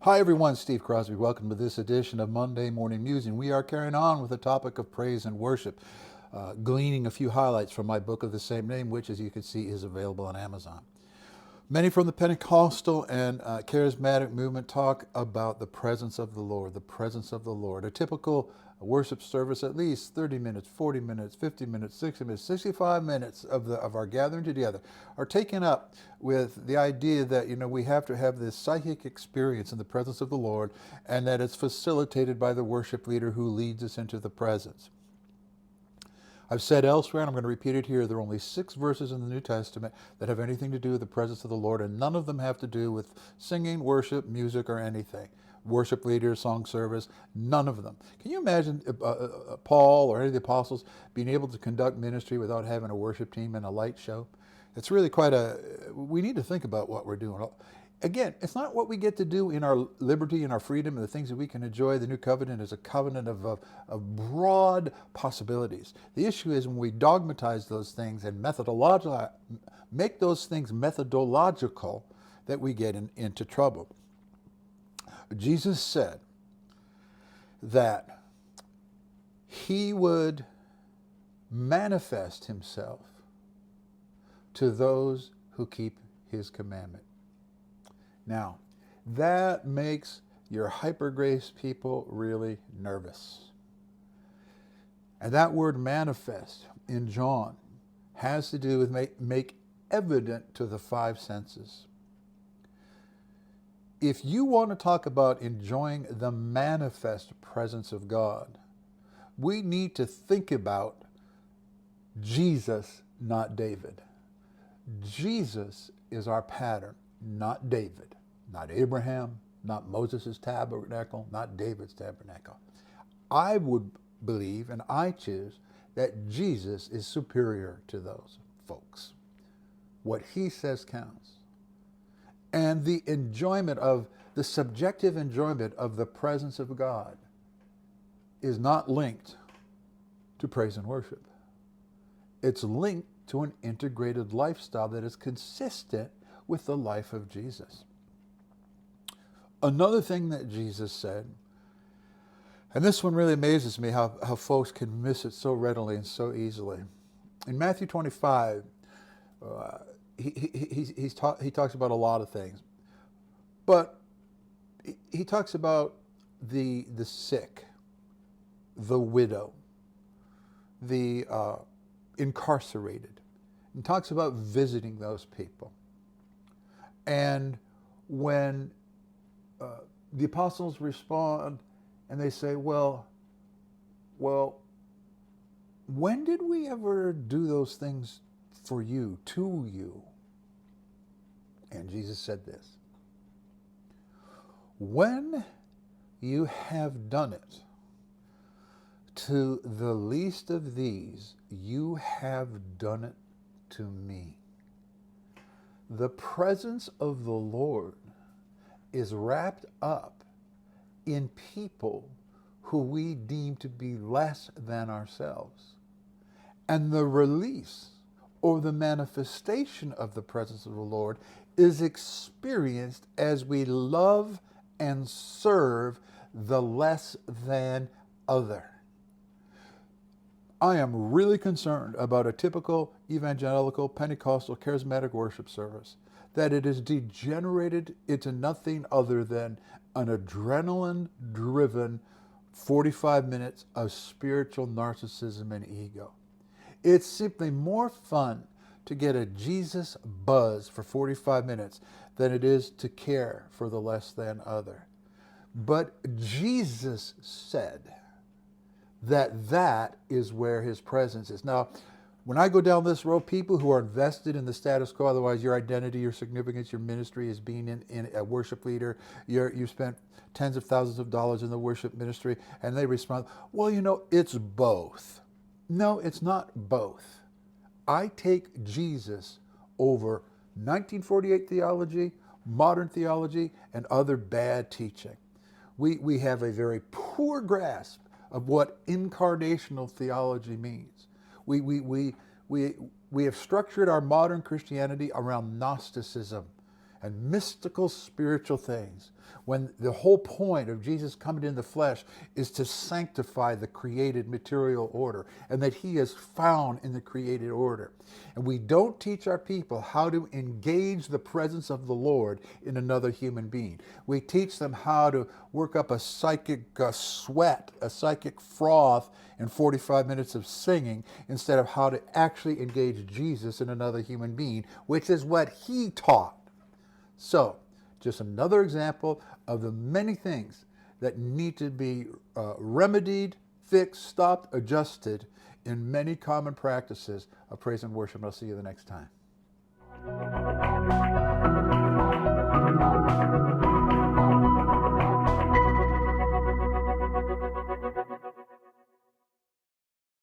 Hi everyone, Steve Crosby. Welcome to this edition of Monday Morning Musing. We are carrying on with the topic of praise and worship, gleaning a few highlights from my book of the same name, which, as you can see, is available on Amazon. Many from the Pentecostal and charismatic movement talk about the presence of the Lord, the presence of the Lord. A typical worship service, at least 30 minutes, 40 minutes, 50 minutes, 60 minutes, 65 minutes of our gathering together are taken up with the idea that, we have to have this psychic experience in the presence of the Lord, and that it's facilitated by the worship leader who leads us into the presence. I've said elsewhere, and I'm going to repeat it here, there are only 6 verses in the New Testament that have anything to do with the presence of the Lord, and none of them have to do with singing, worship, music, or anything. Worship leader, song service, none of them. Can you imagine Paul or any of the apostles being able to conduct ministry without having a worship team and a light show? It's really we need to think about what we're doing. Again, it's not what we get to do in our liberty and our freedom and the things that we can enjoy. The new covenant is a covenant of broad possibilities. The issue is when we dogmatize those things and make those things methodological, that we get into trouble. Jesus said that he would manifest himself to those who keep his commandment. Now, that makes your hyper-grace people really nervous. And that word manifest in John has to do with make evident to the 5 senses. If you want to talk about enjoying the manifest presence of God, we need to think about Jesus, not David. Jesus is our pattern, not David, not Abraham, not Moses' tabernacle, not David's tabernacle. I would believe, and I choose, that Jesus is superior to those folks. What he says counts. And the subjective enjoyment of the presence of God is not linked to praise and worship. It's linked to an integrated lifestyle that is consistent with the life of Jesus. Another thing that Jesus said, and this one really amazes me how folks can miss it so readily and so easily. In Matthew 25, he talks about a lot of things, but he talks about the sick, the widow, the incarcerated, and talks about visiting those people. And when the apostles respond and they say, well, when did we ever do those things for you, to you? And Jesus said this: when you have done it to the least of these, you have done it to me. The presence of the Lord is wrapped up in people who we deem to be less than ourselves. And the release or the manifestation of the presence of the Lord is experienced as we love and serve the less than other. I am really concerned about a typical evangelical, Pentecostal, charismatic worship service, that it is degenerated into nothing other than an adrenaline-driven 45 minutes of spiritual narcissism and ego. It's simply more fun to get a Jesus buzz for 45 minutes than it is to care for the less than other. But Jesus said that is where his presence is. Now, when I go down this road, people who are invested in the status quo, otherwise your identity, your significance, your ministry is being in a worship leader, you spent tens of thousands of dollars in the worship ministry, and they respond, well, it's both. No, it's not both. I take Jesus over 1948 theology, modern theology, and other bad teaching. We have a very poor grasp of what incarnational theology means. We have structured our modern Christianity around Gnosticism and mystical spiritual things, when the whole point of Jesus coming in the flesh is to sanctify the created material order, and that he is found in the created order. And we don't teach our people how to engage the presence of the Lord in another human being. We teach them how to work up a psychic sweat, a psychic froth in 45 minutes of singing, instead of how to actually engage Jesus in another human being, which is what he taught. So, just another example of the many things that need to be remedied, fixed, stopped, adjusted in many common practices of praise and worship. I'll see you the next time.